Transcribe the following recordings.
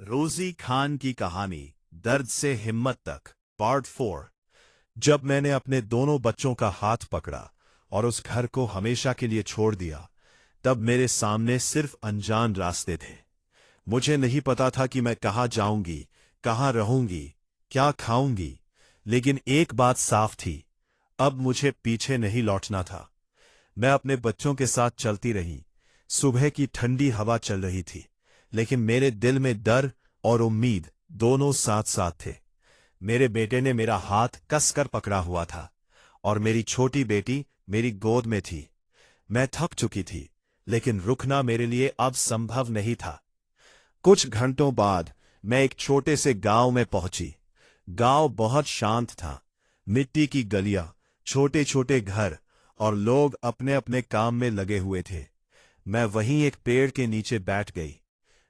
रोजी खान की कहानी दर्द से हिम्मत तक पार्ट 4। जब मैंने अपने दोनों बच्चों का हाथ पकड़ा और उस घर को हमेशा के लिए छोड़ दिया, तब मेरे सामने सिर्फ अनजान रास्ते थे। मुझे नहीं पता था कि मैं कहाँ जाऊंगी, कहाँ रहूंगी, क्या खाऊंगी, लेकिन एक बात साफ थी, अब मुझे पीछे नहीं लौटना था। मैं अपने बच्चों के साथ चलती रही। सुबह की ठंडी हवा चल रही थी, लेकिन मेरे दिल में डर और उम्मीद दोनों साथ साथ थे। मेरे बेटे ने मेरा हाथ कसकर पकड़ा हुआ था और मेरी छोटी बेटी मेरी गोद में थी। मैं थक चुकी थी, लेकिन रुकना मेरे लिए अब संभव नहीं था। कुछ घंटों बाद मैं एक छोटे से गांव में पहुंची। गांव बहुत शांत था। मिट्टी की गलियां, छोटे छोटे घर और लोग अपने अपने काम में लगे हुए थे। मैं वहीं एक पेड़ के नीचे बैठ गई।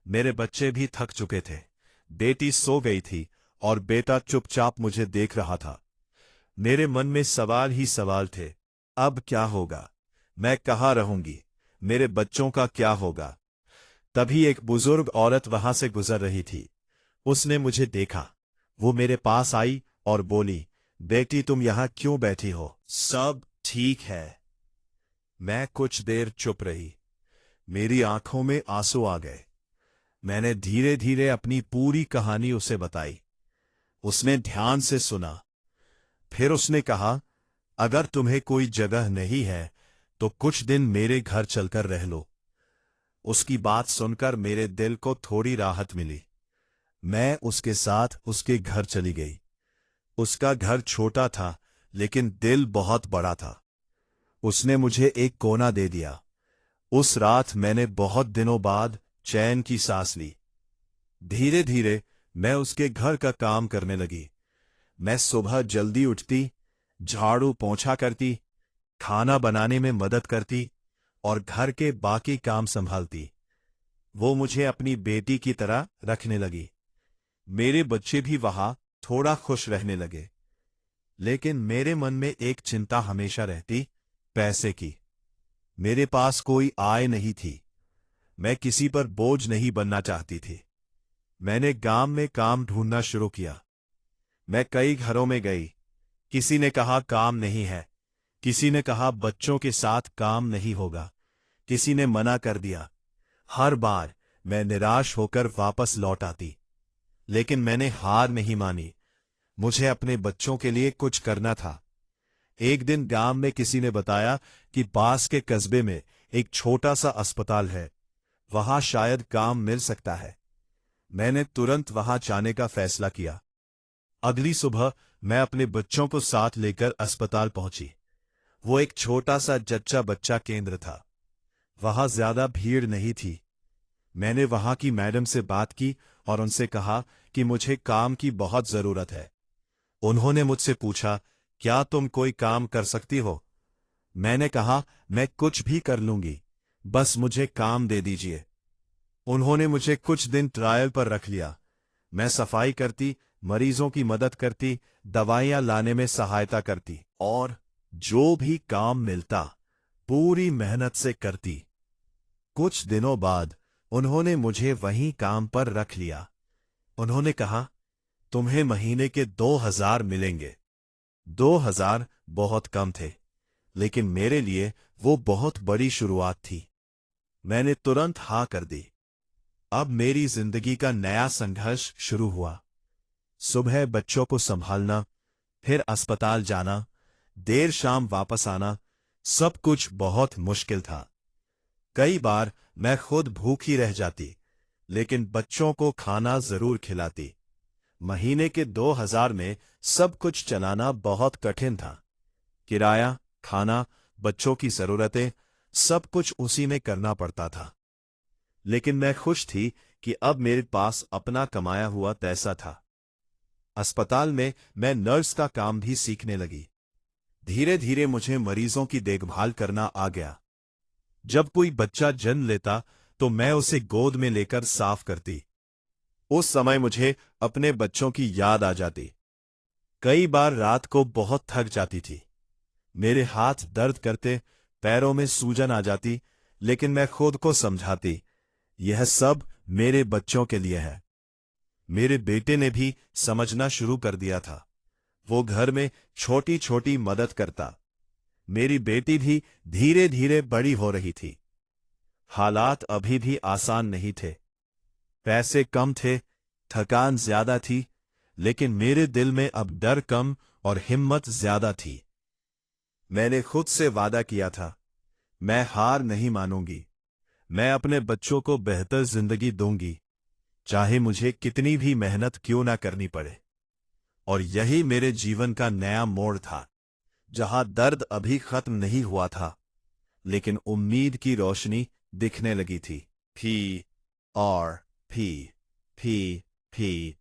मेरे बच्चे भी थक चुके थे। बेटी सो गई थी और बेटा चुपचाप मुझे देख रहा था। मेरे मन में सवाल ही सवाल थे। अब क्या होगा? मैं कहाँ रहूंगी? मेरे बच्चों का क्या होगा? तभी एक बुजुर्ग औरत वहां से गुजर रही थी। उसने मुझे देखा। वो मेरे पास आई और बोली, बेटी तुम यहां क्यों बैठी हो? सब ठीक है। मैं कुछ देर चुप रही। मेरी आंखों में आंसू आ गए। मैंने धीरे धीरे अपनी पूरी कहानी उसे बताई। उसने ध्यान से सुना। फिर उसने कहा, अगर तुम्हें कोई जगह नहीं है तो कुछ दिन मेरे घर चलकर रह लो। उसकी बात सुनकर मेरे दिल को थोड़ी राहत मिली। मैं उसके साथ उसके घर चली गई। उसका घर छोटा था, लेकिन दिल बहुत बड़ा था। उसने मुझे एक कोना दे दिया। उस रात मैंने बहुत दिनों बाद चैन की सांस ली। धीरे धीरे मैं उसके घर का काम करने लगी। मैं सुबह जल्दी उठती, झाड़ू पोंछा करती, खाना बनाने में मदद करती और घर के बाकी काम संभालती। वो मुझे अपनी बेटी की तरह रखने लगी। मेरे बच्चे भी वहां थोड़ा खुश रहने लगे। लेकिन मेरे मन में एक चिंता हमेशा रहती, पैसे की। मेरे पास कोई आय नहीं थी। मैं किसी पर बोझ नहीं बनना चाहती थी। मैंने गांव में काम ढूंढना शुरू किया। मैं कई घरों में गई। किसी ने कहा काम नहीं है, किसी ने कहा बच्चों के साथ काम नहीं होगा, किसी ने मना कर दिया। हर बार मैं निराश होकर वापस लौट आती, लेकिन मैंने हार नहीं मानी। मुझे अपने बच्चों के लिए कुछ करना था। एक दिन गांव में किसी ने बताया कि पास के कस्बे में एक छोटा सा अस्पताल है, वहां शायद काम मिल सकता है। मैंने तुरंत वहां जाने का फैसला किया। अगली सुबह मैं अपने बच्चों को साथ लेकर अस्पताल पहुंची। वो एक छोटा सा जच्चा बच्चा केंद्र था। वहां ज्यादा भीड़ नहीं थी। मैंने वहां की मैडम से बात की और उनसे कहा कि मुझे काम की बहुत जरूरत है। उन्होंने मुझसे पूछा, क्या तुम कोई काम कर सकती हो? मैंने कहा, मैं कुछ भी कर लूंगी, बस मुझे काम दे दीजिए। उन्होंने मुझे कुछ दिन ट्रायल पर रख लिया। मैं सफाई करती, मरीजों की मदद करती, दवाइयां लाने में सहायता करती और जो भी काम मिलता पूरी मेहनत से करती। कुछ दिनों बाद उन्होंने मुझे वहीं काम पर रख लिया। उन्होंने कहा, तुम्हें महीने के 2000 मिलेंगे। 2000 बहुत कम थे, लेकिन मेरे लिए वो बहुत बड़ी शुरुआत थी। मैंने तुरंत हाँ कर दी। अब मेरी जिंदगी का नया संघर्ष शुरू हुआ। सुबह बच्चों को संभालना, फिर अस्पताल जाना, देर शाम वापस आना, सब कुछ बहुत मुश्किल था। कई बार मैं खुद भूखी रह जाती, लेकिन बच्चों को खाना जरूर खिलाती। महीने के 2000 में सब कुछ चलाना बहुत कठिन था। किराया, खाना, बच्चों की जरूरतें, सब कुछ उसी में करना पड़ता था। लेकिन मैं खुश थी कि अब मेरे पास अपना कमाया हुआ पैसा था। अस्पताल में मैं नर्स का काम भी सीखने लगी। धीरे धीरे मुझे मरीजों की देखभाल करना आ गया। जब कोई बच्चा जन्म लेता तो मैं उसे गोद में लेकर साफ करती। उस समय मुझे अपने बच्चों की याद आ जाती। कई बार रात को बहुत थक जाती थी। मेरे हाथ दर्द करते, पैरों में सूजन आ जाती, लेकिन मैं खुद को समझाती, यह सब मेरे बच्चों के लिए है। मेरे बेटे ने भी समझना शुरू कर दिया था। वो घर में छोटी छोटी मदद करता। मेरी बेटी भी धीरे धीरे बड़ी हो रही थी। हालात अभी भी आसान नहीं थे। पैसे कम थे, थकान ज्यादा थी, लेकिन मेरे दिल में अब डर कम और हिम्मत ज्यादा थी। मैंने खुद से वादा किया था, मैं हार नहीं मानूंगी। मैं अपने बच्चों को बेहतर जिंदगी दूंगी, चाहे मुझे कितनी भी मेहनत क्यों ना करनी पड़े। और यही मेरे जीवन का नया मोड़ था, जहां दर्द अभी खत्म नहीं हुआ था, लेकिन उम्मीद की रोशनी दिखने लगी थी। पी और पी पी पी